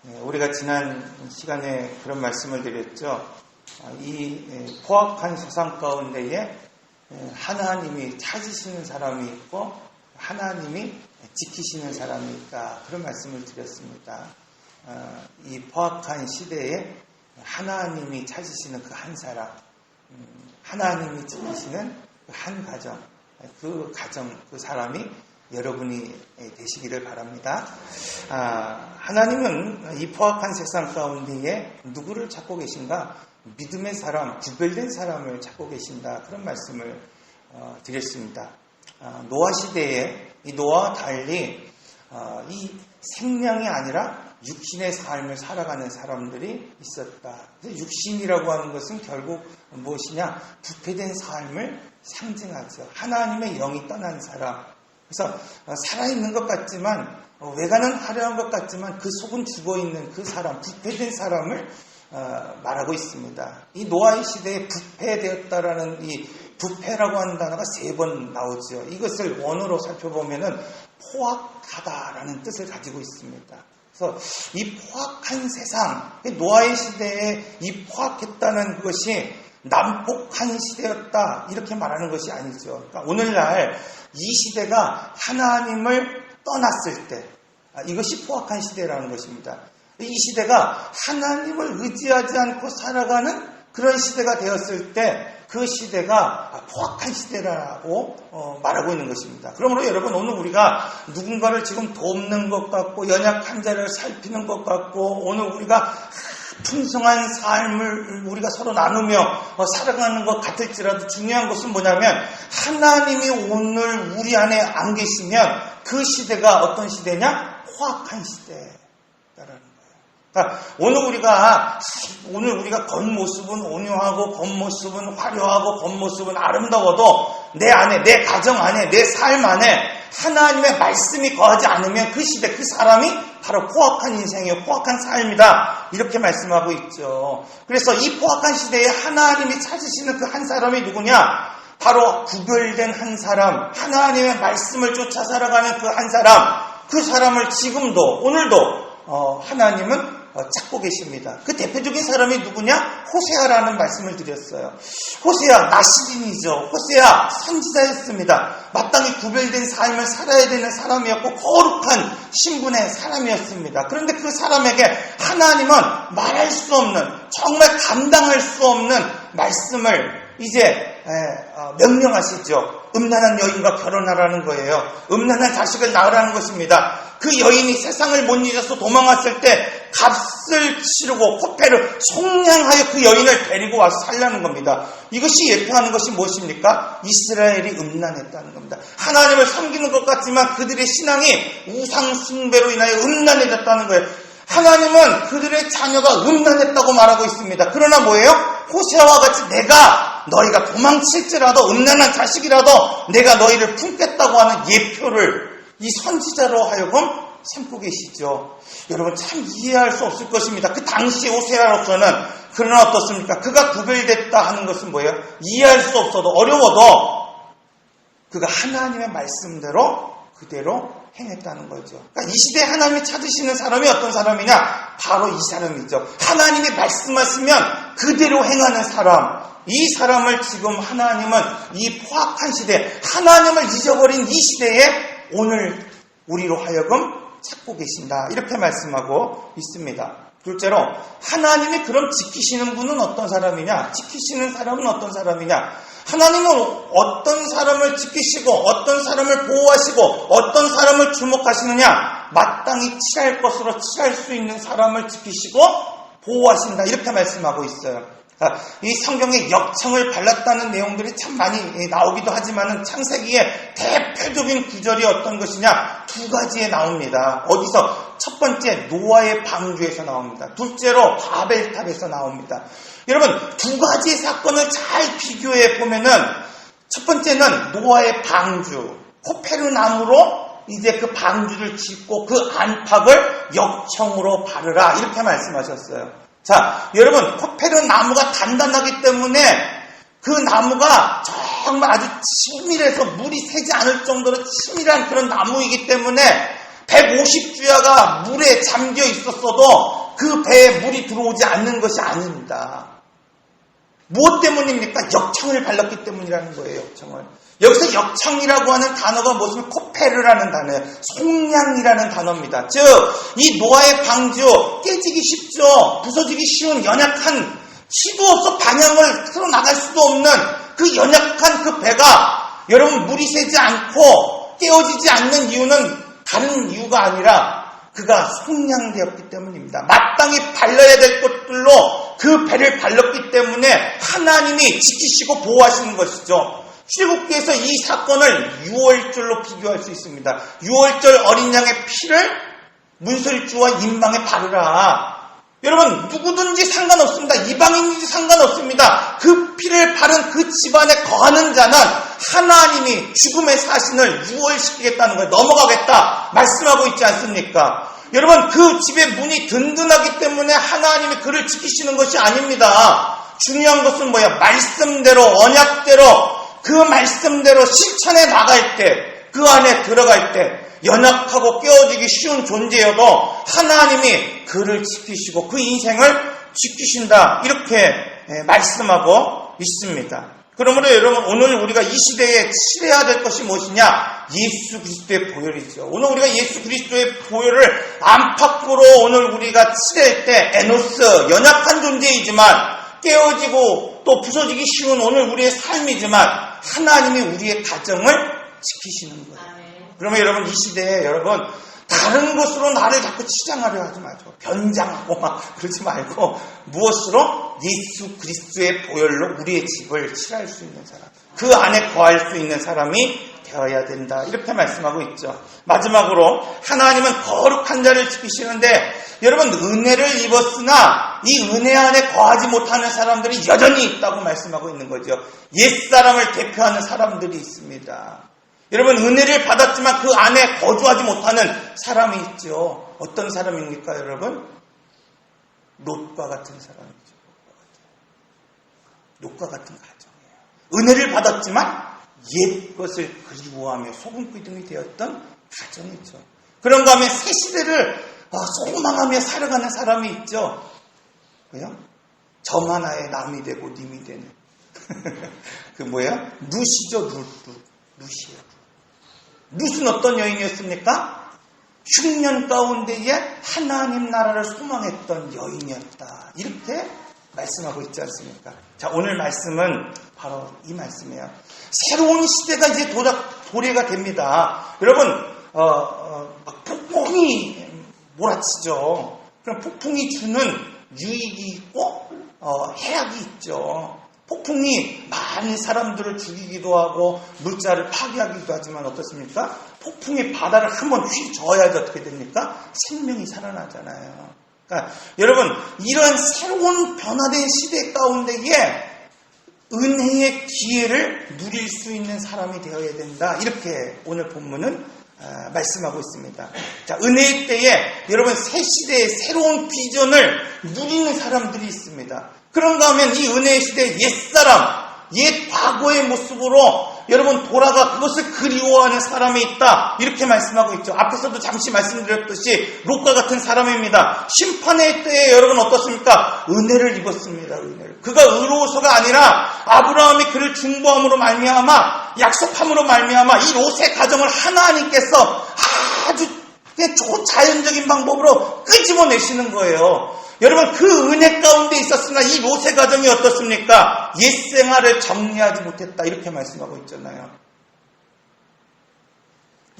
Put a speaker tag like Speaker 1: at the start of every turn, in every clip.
Speaker 1: 우리가 지난 시간에 그런 말씀을 드렸죠. 이 포악한 세상 가운데에 하나님이 찾으시는 사람이 있고 하나님이 지키시는 사람이 있다. 그런 말씀을 드렸습니다. 이 포악한 시대에 하나님이 찾으시는 그 한 사람, 하나님이 지키시는 그 한 가정, 그 사람이 여러분이 되시기를 바랍니다. 하나님은 이 포악한 세상 가운데에 누구를 찾고 계신가? 믿음의 사람, 구별된 사람을 찾고 계신다. 그런 말씀을 드렸습니다. 노아 시대에 이 노아와 달리 이 생명이 아니라 육신의 삶을 살아가는 사람들이 있었다. 육신이라고 하는 것은 결국 무엇이냐? 부패된 삶을 상징하죠. 하나님의 영이 떠난 사람. 그래서 살아있는 것 같지만 외관은 화려한 것 같지만 그 속은 죽어있는 그 사람, 부패된 사람을 말하고 있습니다. 이 노아의 시대에 부패되었다라는 이 부패라고 하는 단어가 3번 나오죠. 이것을 원어로 살펴보면은 포악하다라는 뜻을 가지고 있습니다. 그래서 이 포악한 세상, 노아의 시대에 이 포악했다는 것이 난폭한 시대였다 이렇게 말하는 것이 아니죠. 그러니까 오늘날 이 시대가 하나님을 떠났을 때 이것이 포악한 시대라는 것입니다. 이 시대가 하나님을 의지하지 않고 살아가는 그런 시대가 되었을 때 그 시대가 포악한 시대라고 말하고 있는 것입니다. 그러므로 여러분 오늘 우리가 누군가를 지금 돕는 것 같고 연약한 자를 살피는 것 같고 오늘 우리가 풍성한 삶을 우리가 서로 나누며 살아가는 것 같을지라도 중요한 것은 뭐냐면 하나님이 오늘 우리 안에 안 계시면 그 시대가 어떤 시대냐? 포악한 시대라는 거예요. 그러니까 오늘 우리가 겉모습은 온유하고 겉모습은 화려하고 겉모습은 아름다워도 내 안에, 내 가정 안에, 내 삶 안에 하나님의 말씀이 거하지 않으면 그 시대, 그 사람이 바로 포악한 인생이요, 포악한 삶이다. 이렇게 말씀하고 있죠. 그래서 이 포악한 시대에 하나님이 찾으시는 그 한 사람이 누구냐? 바로 구별된 한 사람, 하나님의 말씀을 쫓아 살아가는 그 한 사람, 그 사람을 지금도, 오늘도 하나님은 찾고 계십니다. 그 대표적인 사람이 누구냐? 호세아라는 말씀을 드렸어요. 호세아, 나시린이죠. 호세아, 선지자였습니다. 마땅히 구별된 삶을 살아야 되는 사람이었고 거룩한 신분의 사람이었습니다. 그런데 그 사람에게 하나님은 말할 수 없는, 정말 감당할 수 없는 말씀을 이제 명령하시죠. 음란한 여인과 결혼하라는 거예요. 음란한 자식을 낳으라는 것입니다. 그 여인이 세상을 못 잊어서 도망왔을 때 값을 치르고 포패를 속량하여 그 여인을 데리고 와서 살라는 겁니다. 이것이 예표하는 것이 무엇입니까? 이스라엘이 음란했다는 겁니다. 하나님을 섬기는 것 같지만 그들의 신앙이 우상 숭배로 인하여 음란해졌다는 거예요. 하나님은 그들의 자녀가 음란했다고 말하고 있습니다. 그러나 뭐예요? 호세아와 같이 너희가 도망칠지라도 음란한 자식이라도 내가 너희를 품겠다고 하는 예표를 이 선지자로 하여금 삼고 계시죠. 여러분 참 이해할 수 없을 것입니다. 그 당시 호세아로서는. 그러나 어떻습니까? 그가 구별됐다 하는 것은 뭐예요? 이해할 수 없어도 어려워도 그가 하나님의 말씀대로 그대로 행했다는 거죠. 그러니까 이 시대에 하나님이 찾으시는 사람이 어떤 사람이냐? 바로 이 사람이죠. 하나님이 말씀하시면 그대로 행하는 사람. 이 사람을 지금 하나님은 이 포악한 시대, 하나님을 잊어버린 이 시대에 오늘 우리로 하여금 찾고 계신다. 이렇게 말씀하고 있습니다. 둘째로 하나님이 그럼 지키시는 분은 어떤 사람이냐? 지키시는 사람은 어떤 사람이냐? 하나님은 어떤 사람을 지키시고 어떤 사람을 보호하시고 어떤 사람을 주목하시느냐? 마땅히 칠할 것으로 칠할 수 있는 사람을 지키시고 보호하신다. 이렇게 말씀하고 있어요. 이 성경에 역청을 발랐다는 내용들이 참 많이 나오기도 하지만 창세기의 대표적인 구절이 어떤 것이냐? 2가지에 나옵니다. 어디서? 첫 번째 노아의 방주에서 나옵니다. 둘째로 바벨탑에서 나옵니다. 여러분 2가지의 사건을 잘 비교해 보면은 첫 번째는 노아의 방주, 코페르 나무로 이제 그 방주를 짓고 그 안팎을 역청으로 바르라 이렇게 말씀하셨어요. 자, 여러분 코페르 나무가 단단하기 때문에 그 나무가 정말 아주 치밀해서 물이 새지 않을 정도로 치밀한 그런 나무이기 때문에 150주야가 물에 잠겨 있었어도 그 배에 물이 들어오지 않는 것이 아닙니다. 무엇 때문입니까? 역청을 발랐기 때문이라는 거예요. 역청을. 여기서 역청이라고 하는 단어가 무엇이면 코페르라는 단어예요. 속량이라는 단어입니다. 즉, 이 노아의 방주 깨지기 쉽죠. 부서지기 쉬운 연약한 시도 없어 방향을 틀어 나갈 수도 없는 그 연약한 그 배가 여러분 물이 새지 않고 깨어지지 않는 이유는 다른 이유가 아니라 그가 속량되었기 때문입니다. 마땅히 발라야 될 것들로 그 배를 발랐기 때문에 하나님이 지키시고 보호하시는 것이죠. 출애굽기에서 이 사건을 유월절로 비교할 수 있습니다. 유월절 어린 양의 피를 문설주와 인방에 바르라. 여러분 누구든지 상관없습니다. 이방인인지 상관없습니다. 그 피를 바른 그 집안에 거하는 자는 하나님이 죽음의 사신을 유월시키겠다는 거예요. 넘어가겠다 말씀하고 있지 않습니까? 여러분 그 집의 문이 든든하기 때문에 하나님이 그를 지키시는 것이 아닙니다. 중요한 것은 뭐야? 말씀대로 언약대로 그 말씀대로 실천해 나갈 때 그 안에 들어갈 때 연약하고 깨어지기 쉬운 존재여도 하나님이 그를 지키시고 그 인생을 지키신다 이렇게 말씀하고 있습니다. 그러므로 여러분 오늘 우리가 이 시대에 치러야 될 것이 무엇이냐? 예수 그리스도의 보혈이죠. 오늘 우리가 예수 그리스도의 보혈을 안팎으로 오늘 우리가 치러야 때 에노스 연약한 존재이지만 깨어지고 또 부서지기 쉬운 오늘 우리의 삶이지만 하나님이 우리의 가정을 지키시는 거예요. 그러면 여러분 이 시대에 여러분 다른 것으로 나를 자꾸 치장하려 하지 마죠. 변장하고 막 그러지 말고 무엇으로? 예수 그리스도의 보혈로 우리의 집을 칠할 수 있는 사람, 그 안에 거할 수 있는 사람이 되어야 된다 이렇게 말씀하고 있죠. 마지막으로 하나님은 거룩한 자를 지키시는데 여러분 은혜를 입었으나 이 은혜 안에 거하지 못하는 사람들이 여전히 있다고 말씀하고 있는 거죠. 옛사람을 대표하는 사람들이 있습니다. 여러분 은혜를 받았지만 그 안에 거주하지 못하는 사람이 있죠. 어떤 사람입니까 여러분? 롯과 같은 사람이죠. 롯과 같은 가정이에요. 은혜를 받았지만 옛 것을 그리워하며 소금기둥이 되었던 가정이죠. 그런가 하면 새 시대를 소망하며 살아가는 사람이 있죠. 왜요? 점 하나에 남이 되고 님이 되는 그 뭐야? 룻이죠. 룻이에요. 룻은 어떤 여인이었습니까? 흉년 가운데에 하나님 나라를 소망했던 여인이었다. 이렇게 말씀하고 있지 않습니까? 자, 오늘 말씀은 바로 이 말씀이에요. 새로운 시대가 이제 도래가 됩니다. 여러분, 폭풍이 몰아치죠. 그럼 폭풍이 주는 유익이 있고, 해악이 있죠. 폭풍이 많은 사람들을 죽이기도 하고 물자를 파괴하기도 하지만 어떻습니까? 폭풍이 바다를 한번 휘저어야지 어떻게 됩니까? 생명이 살아나잖아요. 그러니까 여러분 이런 새로운 변화된 시대 가운데에 은혜의 기회를 누릴 수 있는 사람이 되어야 된다. 이렇게 오늘 본문은 말씀하고 있습니다. 자, 은혜의 때에 여러분 새 시대의 새로운 비전을 누리는 사람들이 있습니다. 그런가 하면 이 은혜의 시대의 옛사람, 옛 과거의 모습으로 여러분 돌아가 그것을 그리워하는 사람이 있다. 이렇게 말씀하고 있죠. 앞에서도 잠시 말씀드렸듯이 롯과 같은 사람입니다. 심판의 때에 여러분 어떻습니까? 은혜를 입었습니다. 은혜를. 그가 의로워서가 아니라 아브라함이 그를 중보함으로 말미암아 약속함으로 말미암아 이 롯의 가정을 하나님께서 아주 그냥 초자연적인 방법으로 끄집어내시는 거예요. 여러분 그 은혜 가운데 있었으나 이 롯의 가정이 어떻습니까? 옛 생활을 정리하지 못했다 이렇게 말씀하고 있잖아요.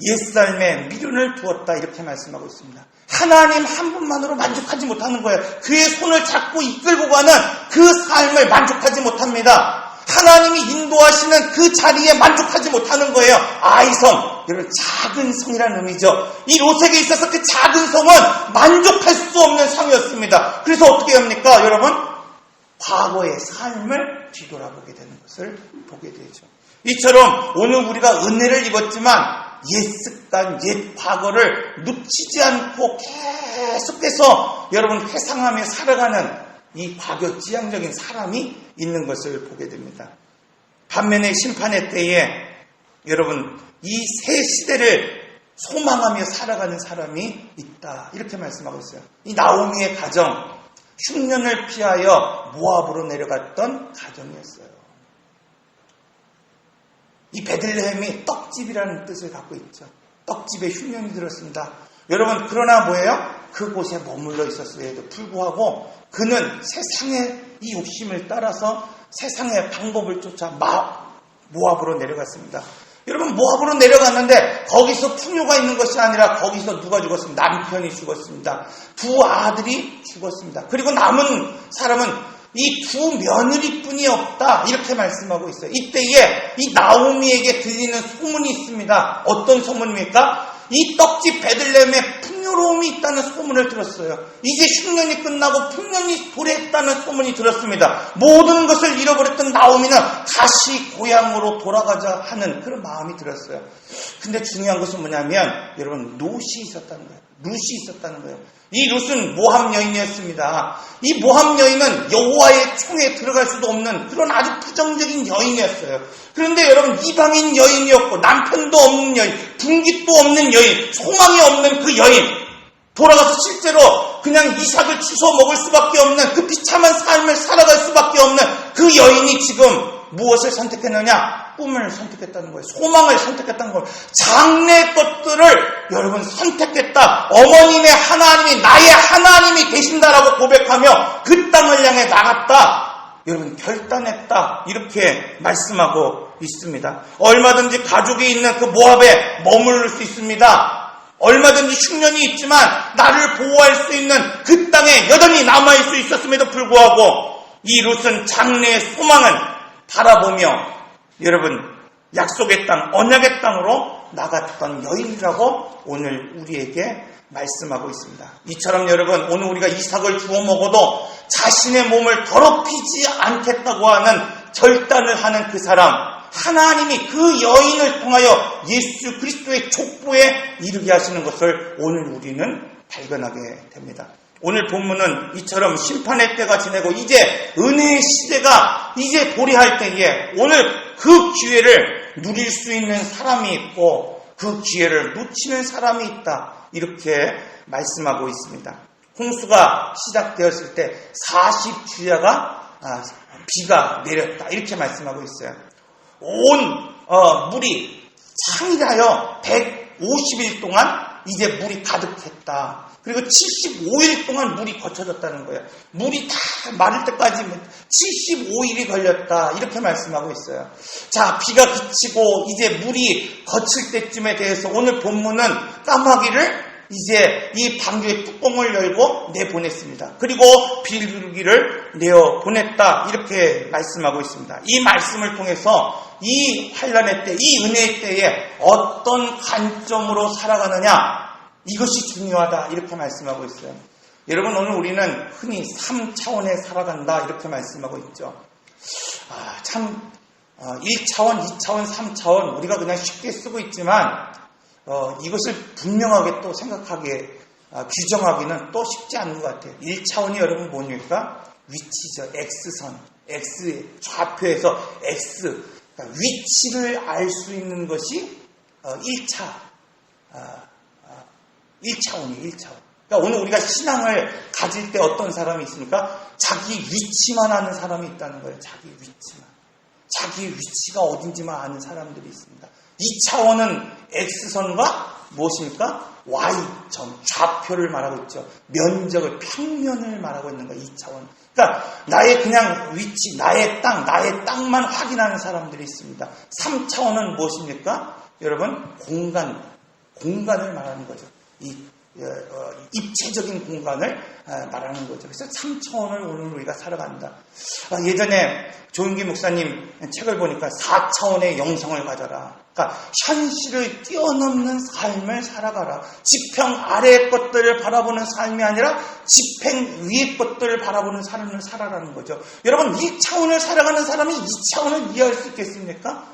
Speaker 1: 옛 삶에 미련을 두었다 이렇게 말씀하고 있습니다. 하나님 한 분만으로 만족하지 못하는 거예요. 그의 손을 잡고 이끌고 가는 그 삶을 만족하지 못합니다. 하나님이 인도하시는 그 자리에 만족하지 못하는 거예요. 아이성, 여러분 작은 성이라는 의미죠. 이 롯에게 있어서 그 작은 성은 만족할 수 없는 성이었습니다. 그래서 어떻게 합니까 여러분? 과거의 삶을 뒤돌아보게 되는 것을 보게 되죠. 이처럼 오늘 우리가 은혜를 입었지만 옛 습관, 옛 과거를 놓치지 않고 계속해서 여러분 회상하며 살아가는 이 과거지향적인 사람이 있는 것을 보게 됩니다. 반면에 심판의 때에 여러분 이 새 시대를 소망하며 살아가는 사람이 있다. 이렇게 말씀하고 있어요. 이 나오미의 가정, 흉년을 피하여 모압으로 내려갔던 가정이었어요. 이 베들레헴이 떡집이라는 뜻을 갖고 있죠. 떡집에 흉년이 들었습니다. 여러분, 그러나 뭐예요? 그곳에 머물러 있었음에도 불구하고 그는 세상의 이 욕심을 따라서 세상의 방법을 쫓아 모압으로 내려갔습니다. 여러분, 모압으로 내려갔는데 거기서 풍요가 있는 것이 아니라 거기서 누가 죽었습니다? 남편이 죽었습니다. 두 아들이 죽었습니다. 그리고 남은 사람은 이 두 며느리뿐이 없다. 이렇게 말씀하고 있어요. 이때에 이 나오미에게 들리는 소문이 있습니다. 어떤 소문입니까? 이 떡집 베들레헴에 풍요로움이 있다는 소문을 들었어요. 이제 흉년이 끝나고 풍년이 도래했다는 소문이 들었습니다. 모든 것을 잃어버렸던 나오미는 다시 고향으로 돌아가자 하는 그런 마음이 들었어요. 근데 중요한 것은 뭐냐면 여러분, 룻이 있었다는 거예요. 룻이 있었다는 거예요. 이 룻은 모함 여인이었습니다. 이 모함 여인은 여호와의 총에 들어갈 수도 없는 그런 아주 부정적인 여인이었어요. 그런데 여러분, 이방인 여인이었고 남편도 없는 여인, 분깃도 없는 여인, 소망이 없는 그 여인, 돌아가서 실제로 그냥 이삭을 주워 먹을 수밖에 없는 그 비참한 삶을 살아갈 수밖에 없는 그 여인이 지금 무엇을 선택했느냐? 꿈을 선택했다는 거예요. 소망을 선택했다는 거예요. 장래 것들을 여러분 선택했다. 어머님의 하나님이 나의 하나님이 되신다라고 고백하며 그 땅을 향해 나갔다. 여러분, 결단했다. 이렇게 말씀하고 있습니다. 얼마든지 가족이 있는 그 모압에 머무를 수 있습니다. 얼마든지 흉년이 있지만 나를 보호할 수 있는 그 땅에 여전히 남아있을 수 있었음에도 불구하고 이 룻은 장래의 소망을 바라보며 여러분, 약속의 땅, 언약의 땅으로 나갔던 여인이라고 오늘 우리에게 말씀하고 있습니다. 이처럼 여러분, 오늘 우리가 이삭을 주워 먹어도 자신의 몸을 더럽히지 않겠다고 하는 결단을 하는 그 사람, 하나님이 그 여인을 통하여 예수 그리스도의 족보에 이르게 하시는 것을 오늘 우리는 발견하게 됩니다. 오늘 본문은 이처럼 심판의 때가 지내고 이제 은혜의 시대가 이제 도래할 때에 오늘 그 기회를 누릴 수 있는 사람이 있고 그 기회를 놓치는 사람이 있다. 이렇게 말씀하고 있습니다. 홍수가 시작되었을 때 40주야가 비가 내렸다. 이렇게 말씀하고 있어요. 온 물이 창이하여 150일 동안 이제 물이 가득했다. 그리고 75일 동안 물이 거쳐졌다는 거예요. 물이 다 마를 때까지 75일이 걸렸다. 이렇게 말씀하고 있어요. 자, 비가 그치고 이제 물이 거칠 때쯤에 대해서 오늘 본문은 까마귀를 이제 이 방주의 뚜껑을 열고 내보냈습니다. 그리고 비둘기를 내어보냈다. 이렇게 말씀하고 있습니다. 이 말씀을 통해서 이 환난의 때, 이 은혜의 때에 어떤 관점으로 살아가느냐, 이것이 중요하다. 이렇게 말씀하고 있어요. 여러분, 오늘 우리는 흔히 3차원에 살아간다. 이렇게 말씀하고 있죠. 1차원, 2차원, 3차원 우리가 그냥 쉽게 쓰고 있지만 이것을 분명하게 또 생각하게 규정하기는 또 쉽지 않은 것 같아요. 1차원이 여러분 뭐니까? 위치죠. X선, X 좌표에서 X, 그러니까 위치를 알 수 있는 것이 1차원이에요. 1차원. 그러니까 오늘 우리가 신앙을 가질 때 어떤 사람이 있습니까? 자기 위치만 아는 사람이 있다는 거예요. 자기 위치만. 자기 위치가 어딘지만 아는 사람들이 있습니다. 2차원은 X선과 무엇입니까? Y점, 좌표를 말하고 있죠. 면적을, 평면을 말하고 있는 거예요. 2차원. 그러니까 나의 그냥 위치, 나의 땅만 확인하는 사람들이 있습니다. 3차원은 무엇입니까? 여러분, 공간을 말하는 거죠. 입체적인 공간을 말하는 거죠. 그래서 3차원을 오늘 우리가 살아간다. 예전에 조윤기 목사님 책을 보니까 4차원의 영성을 가져라. 그러니까 현실을 뛰어넘는 삶을 살아가라. 지평 아래의 것들을 바라보는 삶이 아니라 지평 위의 것들을 바라보는 삶을 살아라는 거죠. 여러분, 1차원을 살아가는 사람이 2차원을 이해할 수 있겠습니까?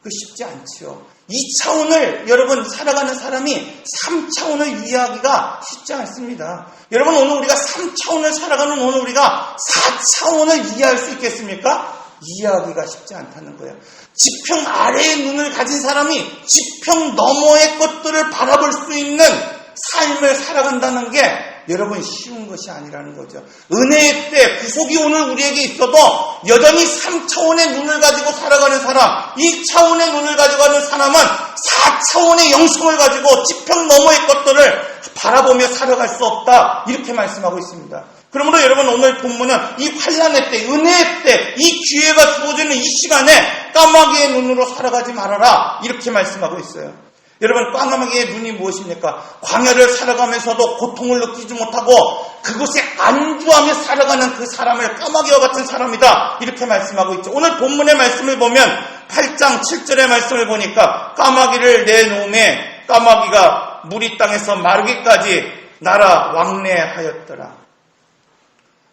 Speaker 1: 그 쉽지 않지요. 2차원을 여러분 살아가는 사람이 3차원을 이해하기가 쉽지 않습니다. 여러분, 오늘 우리가 3차원을 살아가는 오늘 우리가 4차원을 이해할 수 있겠습니까? 이해하기가 쉽지 않다는 거예요. 지평 아래의 눈을 가진 사람이 지평 너머의 것들을 바라볼 수 있는 삶을 살아간다는 게 여러분 쉬운 것이 아니라는 거죠. 은혜의 때 구속이 오늘 우리에게 있어도 여전히 3차원의 눈을 가지고 살아가는 사람, 2차원의 눈을 가지고 가는 사람은 4차원의 영성을 가지고 지평 너머의 것들을 바라보며 살아갈 수 없다. 이렇게 말씀하고 있습니다. 그러므로 여러분 오늘 본문은 이 환난의 때, 은혜의 때, 이 기회가 주어지는 이 시간에 까마귀의 눈으로 살아가지 말아라. 이렇게 말씀하고 있어요. 여러분 까마귀의 눈이 무엇입니까? 광야를 살아가면서도 고통을 느끼지 못하고 그곳에 안주하며 살아가는 그 사람을 까마귀와 같은 사람이다. 이렇게 말씀하고 있죠. 오늘 본문의 말씀을 보면 8장 7절의 말씀을 보니까 까마귀를 내놓음에 까마귀가 무리 땅에서 마르기까지 날아 왕래하였더라.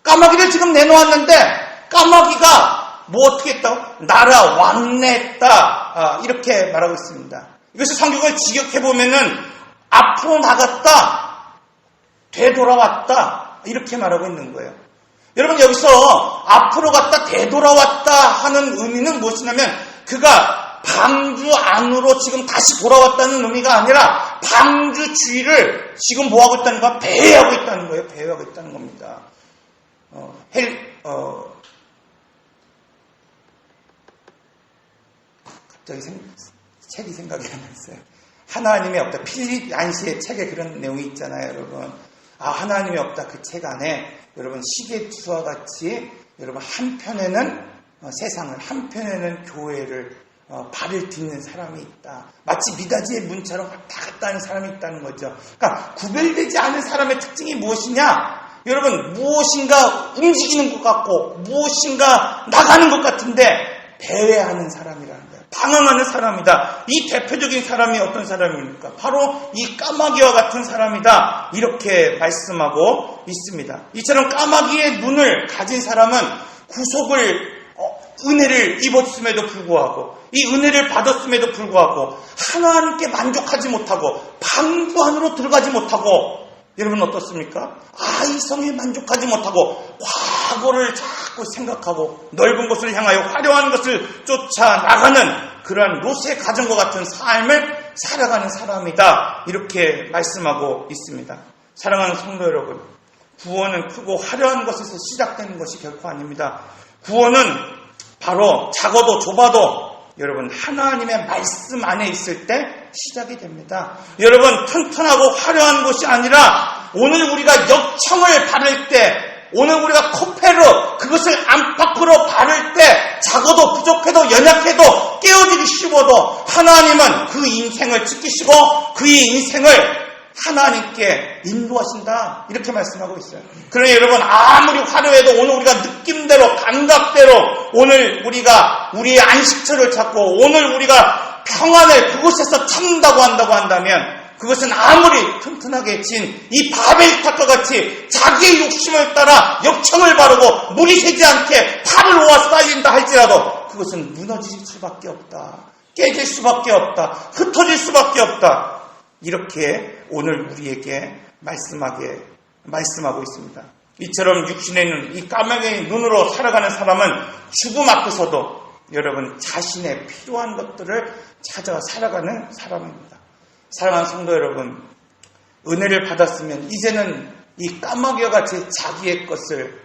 Speaker 1: 까마귀를 지금 내놓았는데 까마귀가 뭐 어떻게 했다고? 날아 왕래했다. 이렇게 말하고 있습니다. 이것이 성경을 직역해보면은 앞으로 나갔다, 되돌아왔다 이렇게 말하고 있는 거예요. 여러분 여기서 앞으로 갔다, 되돌아왔다 하는 의미는 무엇이냐면 그가 방주 안으로 지금 다시 돌아왔다는 의미가 아니라 방주 주위를 지금 뭐하고 있다는 거야? 배회하고 있다는 거예요. 배회하고 있다는 겁니다. 갑자기 책이 생각이 안 났어요. 하나님이 없다. 필립 얀시의 책에 그런 내용이 있잖아요, 여러분. 하나님이 없다. 그 책 안에 여러분 시계추와 같이 여러분 한편에는 세상을, 한편에는 교회를 발을 딛는 사람이 있다. 마치 미닫이의 문처럼 왔다 갔다 하는 사람이 있다는 거죠. 그러니까 구별되지 않은 사람의 특징이 무엇이냐? 여러분 무엇인가 움직이는 것 같고 무엇인가 나가는 것 같은데 배회하는 사람이라는 거예요. 방황하는 사람이다. 이 대표적인 사람이 어떤 사람입니까? 바로 이 까마귀와 같은 사람이다. 이렇게 말씀하고 있습니다. 이처럼 까마귀의 눈을 가진 사람은 구속을 은혜를 입었음에도 불구하고 이 은혜를 받았음에도 불구하고 하나님께 만족하지 못하고 방주 안으로 들어가지 못하고 여러분 어떻습니까? 이성에 만족하지 못하고 과거를 자꾸 생각하고 넓은 곳을 향하여 화려한 것을 쫓아 나가는 그러한 롯의 가정과 같은 삶을 살아가는 사람이다. 이렇게 말씀하고 있습니다. 사랑하는 성도 여러분, 구원은 크고 화려한 것에서 시작되는 것이 결코 아닙니다. 구원은 바로 작아도 좁아도 여러분 하나님의 말씀 안에 있을 때 시작이 됩니다. 여러분 튼튼하고 화려한 것이 아니라 오늘 우리가 역청을 바를 때, 오늘 우리가 코페로 그것을 안팎으로 바를 때 작아도 부족해도 연약해도 깨어지기 쉬워도 하나님은 그 인생을 지키시고 그의 인생을 하나님께 인도하신다. 이렇게 말씀하고 있어요. 그러니 여러분 아무리 화려해도 오늘 우리가 느낌대로 감각대로 오늘 우리가 우리의 안식처를 찾고 오늘 우리가 평안을 그곳에서 찾는다고 한다면 그것은 아무리 튼튼하게 진 이 바벨탑과 같이 자기의 욕심을 따라 역청을 바르고 물이 새지 않게 팔을 놓아 쌓인다 할지라도 그것은 무너질 수밖에 없다. 깨질 수밖에 없다. 흩어질 수밖에 없다. 이렇게 오늘 우리에게 말씀하고 있습니다. 이처럼 육신의 눈, 이 까마귀의 눈으로 살아가는 사람은 죽음 앞에서도 여러분 자신의 필요한 것들을 찾아 살아가는 사람입니다. 사랑하는 성도 여러분, 은혜를 받았으면 이제는 이 까마귀와 같이 자기의 것을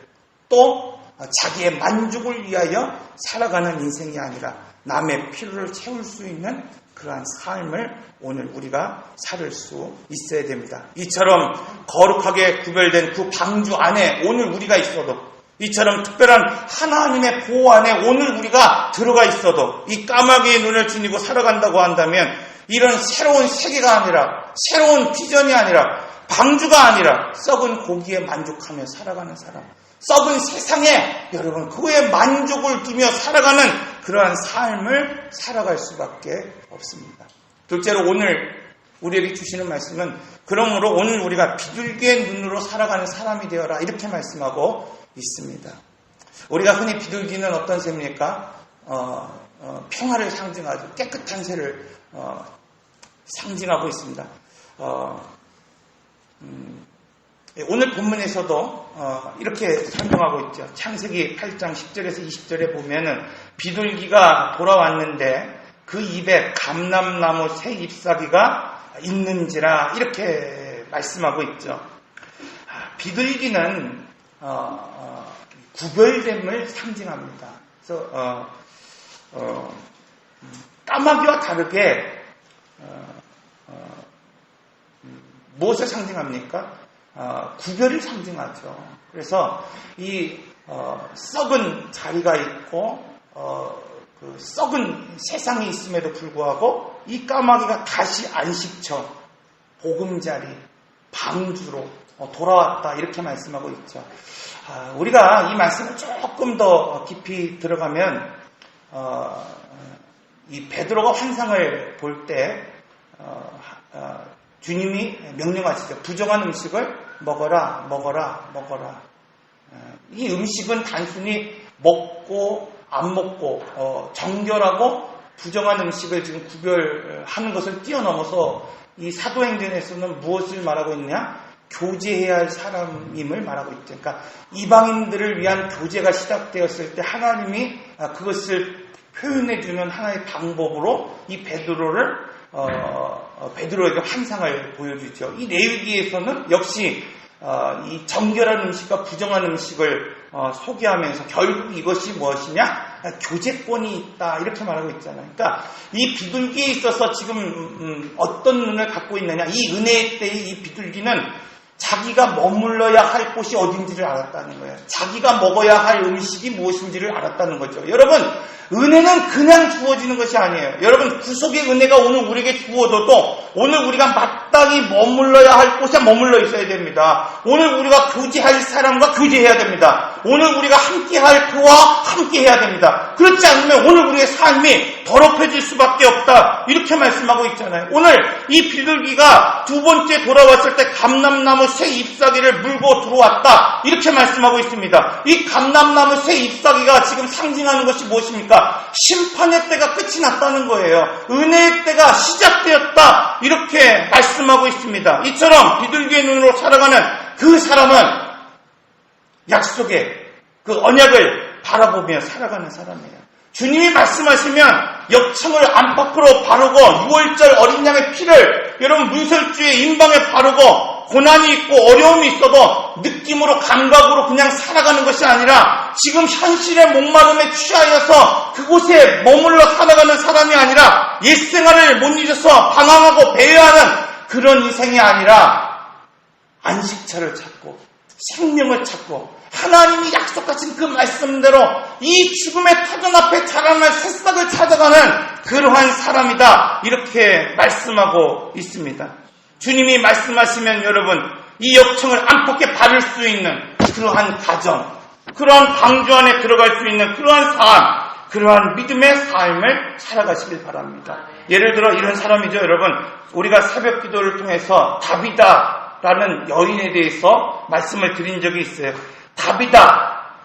Speaker 1: 또 자기의 만족을 위하여 살아가는 인생이 아니라 남의 필요를 채울 수 있는 그러한 삶을 오늘 우리가 살 수 있어야 됩니다. 이처럼 거룩하게 구별된 그 방주 안에 오늘 우리가 있어도, 이처럼 특별한 하나님의 보호 안에 오늘 우리가 들어가 있어도 이 까마귀의 눈을 지니고 살아간다고 한다면 이런 새로운 세계가 아니라, 새로운 비전이 아니라, 방주가 아니라 썩은 고기에 만족하며 살아가는 사람, 썩은 세상에 여러분 그의 만족을 두며 살아가는 그러한 삶을 살아갈 수밖에 없습니다. 둘째로 오늘 우리에게 주시는 말씀은 그러므로 오늘 우리가 비둘기의 눈으로 살아가는 사람이 되어라 이렇게 말씀하고 있습니다. 우리가 흔히 비둘기는 어떤 새입니까? 평화를 상징하죠. 깨끗한 새를 상징하고 있습니다. 오늘 본문에서도 이렇게 설명하고 있죠. 창세기 8장 10절에서 20절에 보면은 비둘기가 돌아왔는데 그 입에 감람나무 새 잎사귀가 있는지라 이렇게 말씀하고 있죠. 비둘기는 구별됨을 상징합니다. 그래서 까마귀와 다르게 무엇을 상징합니까? 구별을 상징하죠. 그래서 이 썩은 자리가 있고 그 썩은 세상이 있음에도 불구하고 이 까마귀가 다시 안식처, 보금자리, 방주로 돌아왔다 이렇게 말씀하고 있죠. 우리가 이 말씀을 조금 더 깊이 들어가면 이 베드로가 환상을 볼 때 주님이 명령하시죠. 부정한 음식을 먹어라, 먹어라, 먹어라. 이 음식은 단순히 먹고 안 먹고 정결하고 부정한 음식을 지금 구별하는 것을 뛰어넘어서 이 사도행전에서는 무엇을 말하고 있냐? 교제해야 할 사람임을 말하고 있죠. 그러니까 이방인들을 위한 교제가 시작되었을 때 하나님이 그것을 표현해주는 하나의 방법으로 이 베드로에게 환상을 보여주죠. 이 레위기에서는 역시 이 정결한 음식과 부정한 음식을 소개하면서 결국 이것이 무엇이냐? 교제권이 있다 이렇게 말하고 있잖아요. 그러니까 이 비둘기에 있어서 지금 어떤 눈을 갖고 있느냐? 이 은혜의 때의 이 비둘기는 자기가 머물러야 할 곳이 어딘지를 알았다는 거예요. 자기가 먹어야 할 음식이 무엇인지를 알았다는 거죠. 여러분, 은혜는 그냥 주어지는 것이 아니에요. 여러분, 구속의 은혜가 오늘 우리에게 주어져도 오늘 우리가 마땅히 머물러야 할 곳에 머물러 있어야 됩니다. 오늘 우리가 교제할 사람과 교제해야 됩니다. 오늘 우리가 함께할 그와 함께해야 됩니다. 그렇지 않으면 오늘 우리의 삶이 더럽혀질 수밖에 없다. 이렇게 말씀하고 있잖아요. 오늘 이 비둘기가 두 번째 돌아왔을 때 감람나무 새 잎사귀를 물고 들어왔다. 이렇게 말씀하고 있습니다. 이 감람나무 새 잎사귀가 지금 상징하는 것이 무엇입니까? 심판의 때가 끝이 났다는 거예요. 은혜의 때가 시작되었다. 이렇게 말씀하고 있습니다. 이처럼 비둘기의 눈으로 살아가는 그 사람은 약속의 그 언약을 바라보며 살아가는 사람이에요. 주님이 말씀하시면 역청을 안팎으로 바르고 6월절 어린 양의 피를 여러분 문설주의 임방에 바르고 고난이 있고 어려움이 있어도 느낌으로 감각으로 그냥 살아가는 것이 아니라 지금 현실의 목마름에 취하여서 그곳에 머물러 살아가는 사람이 아니라 옛생활을 못 잊어서 방황하고 배회하는 그런 인생이 아니라 안식처를 찾고 생명을 찾고 하나님이 약속하신 그 말씀대로 이 죽음의 터전 앞에 자라날 새싹을 찾아가는 그러한 사람이다. 이렇게 말씀하고 있습니다. 주님이 말씀하시면 여러분 이 역청을 안팎에 바를 수 있는 그러한 가정, 그러한 방주 안에 들어갈 수 있는 그러한 삶, 그러한 믿음의 삶을 살아가시길 바랍니다. 예를 들어 이런 사람이죠. 여러분, 우리가 새벽 기도를 통해서 다비다라는 여인에 대해서 말씀을 드린 적이 있어요. 다비다,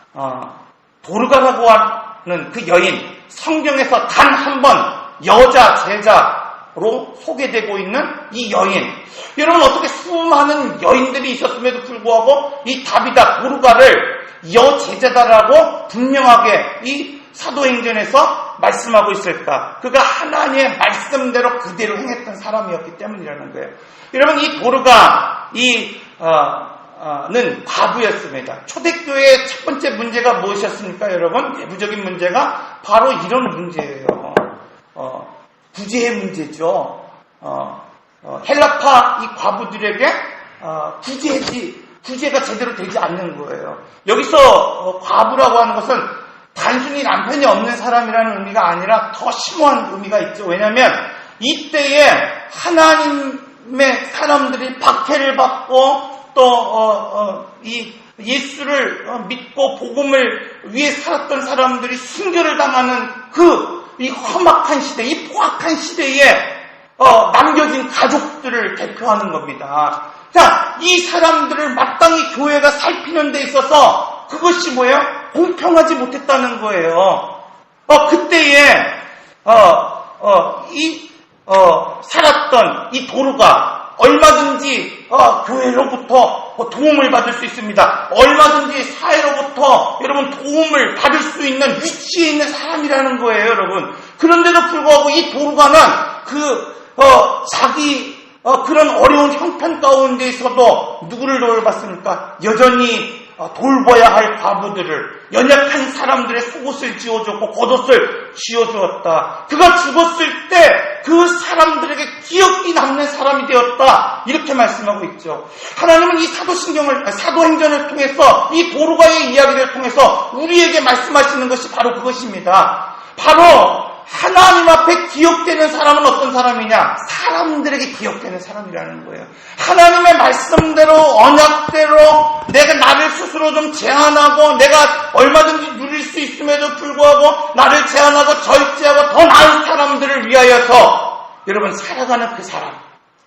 Speaker 1: 도르가라고 하는 그 여인, 성경에서 단 한 번 여자 제자로 소개되고 있는 이 여인. 여러분, 어떻게 수많은 여인들이 있었음에도 불구하고 이 다비다, 도르가를 여제자다라고 분명하게 이 사도행전에서 말씀하고 있을까? 그가 하나님의 말씀대로 그대로 행했던 사람이었기 때문이라는 거예요. 여러분, 이 도르가 는 과부였습니다. 초대교회의 첫 번째 문제가 무엇이었습니까? 여러분, 내부적인 문제가 바로 이런 문제예요. 구제의 문제죠. 헬라파 이 과부들에게 구제가 제대로 되지 않는 거예요. 여기서 과부라고 하는 것은 단순히 남편이 없는 사람이라는 의미가 아니라 더 심오한 의미가 있죠. 왜냐하면 이때에 하나님의 사람들이 박해를 받고 또 이 예수를 믿고 복음을 위해 살았던 사람들이 순교를 당하는 이 험악한 시대, 이 포악한 시대에 남겨진 가족들을 대표하는 겁니다. 자, 이 사람들을 마땅히 교회가 살피는 데 있어서 그것이 뭐예요? 공평하지 못했다는 거예요. 그때에 살았던 이 도르가
Speaker 2: 얼마든지 교회로부터 도움을 받을 수 있습니다. 얼마든지 사회로부터 여러분 도움을 받을 수 있는 위치에 있는 사람이라는 거예요, 여러분. 그런데도 불구하고 이 도르가는 자기 그런 어려운 형편 가운데에서도 누구를 돌봤습니까? 여전히 돌봐야 할 과부들을, 연약한 사람들의 속옷을 지어줬고 겉옷을 지어주었다. 그가 죽었을 때 그 사람들에게 기억이 남는 사람이 되었다. 이렇게 말씀하고 있죠. 하나님은 이 사도행전을 통해서 이 도르가의 이야기를 통해서 우리에게 말씀하시는 것이 바로 그것입니다. 바로 하나님 앞에 기억되는 사람은 어떤 사람이냐? 사람들에게 기억되는 사람이라는 거예요. 하나님의 말씀대로 언약대로 내가 나를 스스로 좀 제한하고 내가 얼마든지 누릴 수 있음에도 불구하고 나를 제한하고 절제하고 더 나은 사람들을 위하여서 여러분 살아가는 그 사람,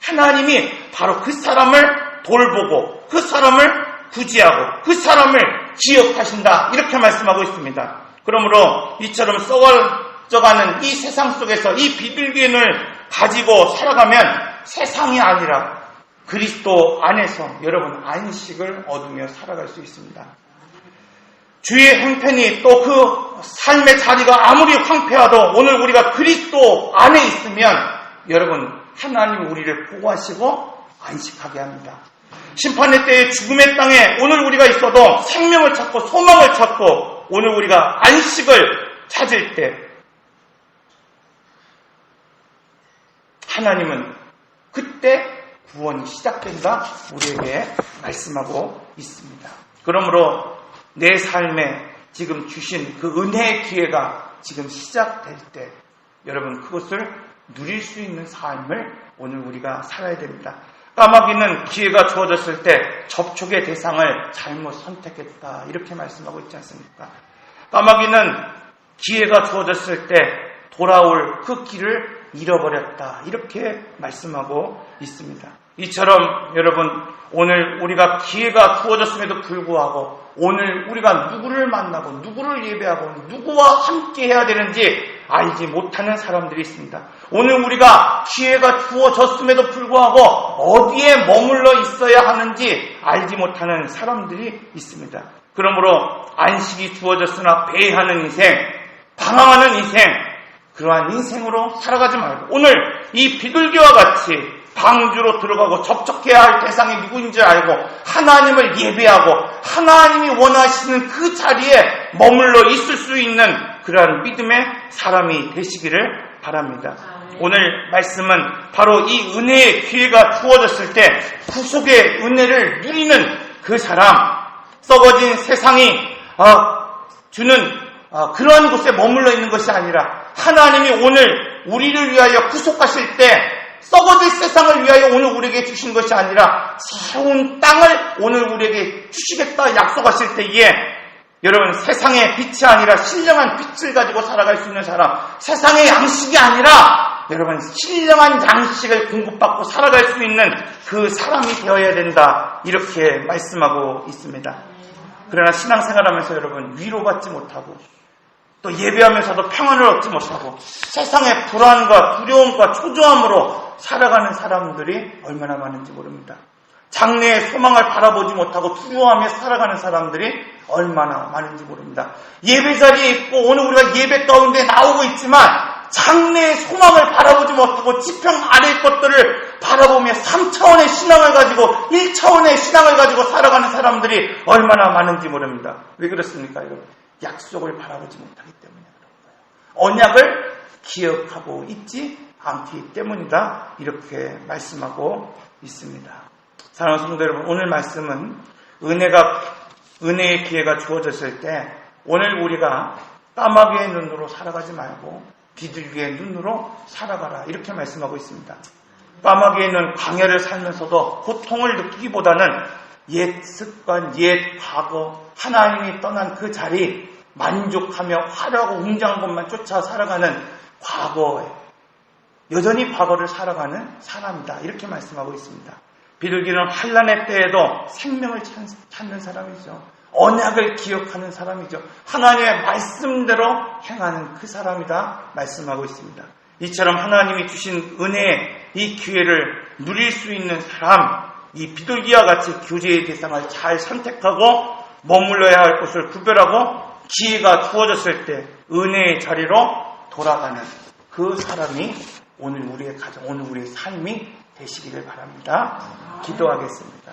Speaker 2: 하나님이 바로 그 사람을 돌보고 그 사람을 구제하고 그 사람을 기억하신다. 이렇게 말씀하고 있습니다. 그러므로 이처럼 썩어져가는 이 세상 속에서 이 비둘기를 가지고 살아가면 세상이 아니라 그리스도 안에서 여러분 안식을 얻으며 살아갈 수 있습니다. 주의 형편이 또 그 삶의 자리가 아무리 황폐하도 오늘 우리가 그리스도 안에 있으면 여러분 하나님 우리를 보호하시고 안식하게 합니다. 심판의 때에 죽음의 땅에 오늘 우리가 있어도 생명을 찾고 소망을 찾고 오늘 우리가 안식을 찾을 때 하나님은 그때 구원이 시작된다 우리에게 말씀하고 있습니다. 그러므로 내 삶에 지금 주신 그 은혜의 기회가 지금 시작될 때 여러분 그것을 누릴 수 있는 삶을 오늘 우리가 살아야 됩니다. 까마귀는 기회가 주어졌을 때 접촉의 대상을 잘못 선택했다 이렇게 말씀하고 있지 않습니까? 까마귀는 기회가 주어졌을 때 돌아올 그 길을 잃어버렸다 이렇게 말씀하고 있습니다. 이처럼 여러분 오늘 우리가 기회가 주어졌음에도 불구하고 오늘 우리가 누구를 만나고 누구를 예배하고 누구와 함께 해야 되는지 알지 못하는 사람들이 있습니다. 오늘 우리가 기회가 주어졌음에도 불구하고 어디에 머물러 있어야 하는지 알지 못하는 사람들이 있습니다. 그러므로 안식이 주어졌으나 배회하는 인생, 방황하는 인생, 그러한 인생으로 살아가지 말고 오늘 이 비둘기와 같이 방주로 들어가고 접촉해야 할 대상이 누구인지 알고 하나님을 예배하고 하나님이 원하시는 그 자리에 머물러 있을 수 있는 그러한 믿음의 사람이 되시기를 바랍니다. 오늘 말씀은 바로 이 은혜의 기회가 주어졌을 때 구속의 은혜를 누리는 그 사람, 썩어진 세상이 주는 그러한 곳에 머물러 있는 것이 아니라 하나님이 오늘 우리를 위하여 구속하실 때 썩어질 세상을 위하여 오늘 우리에게 주신 것이 아니라 새로운 땅을 오늘 우리에게 주시겠다 약속하실 때에 여러분 세상의 빛이 아니라 신령한 빛을 가지고 살아갈 수 있는 사람, 세상의 양식이 아니라 여러분 신령한 양식을 공급받고 살아갈 수 있는 그 사람이 되어야 된다 이렇게 말씀하고 있습니다. 그러나 신앙생활하면서 여러분 위로받지 못하고 또 예배하면서도 평안을 얻지 못하고 세상의 불안과 두려움과 초조함으로 살아가는 사람들이 얼마나 많은지 모릅니다. 장래의 소망을 바라보지 못하고 두려워하며 살아가는 사람들이 얼마나 많은지 모릅니다. 예배 자리에 있고 오늘 우리가 예배 가운데 나오고 있지만 장래의 소망을 바라보지 못하고 지평 아래의 것들을 바라보며 3차원의 신앙을 가지고 1차원의 신앙을 가지고 살아가는 사람들이 얼마나 많은지 모릅니다. 왜 그렇습니까, 여러분? 약속을 바라보지 못하기 때문에 그런 거예요. 언약을 기억하고 있지 않기 때문이다. 이렇게 말씀하고 있습니다. 사랑하는 성도 여러분, 오늘 말씀은 은혜의 기회가 주어졌을 때 오늘 우리가 까마귀의 눈으로 살아가지 말고 비둘기의 눈으로 살아가라. 이렇게 말씀하고 있습니다. 까마귀의 눈, 광야를 살면서도 고통을 느끼기보다는 옛 습관, 옛 과거, 하나님이 떠난 그 자리 만족하며 화려하고 웅장한 것만 쫓아 살아가는 과거에 여전히 과거를 살아가는 사람이다. 이렇게 말씀하고 있습니다. 비둘기는 환난의 때에도 생명을 찾는 사람이죠. 언약을 기억하는 사람이죠. 하나님의 말씀대로 행하는 그 사람이다 말씀하고 있습니다. 이처럼 하나님이 주신 은혜의 이 기회를 누릴 수 있는 사람, 이 비둘기와 같이 교제의 대상을 잘 선택하고 머물러야 할 곳을 구별하고 기회가 주어졌을 때 은혜의 자리로 돌아가는 그 사람이 오늘 우리의 가정, 오늘 우리의 삶이 되시기를 바랍니다. 기도하겠습니다.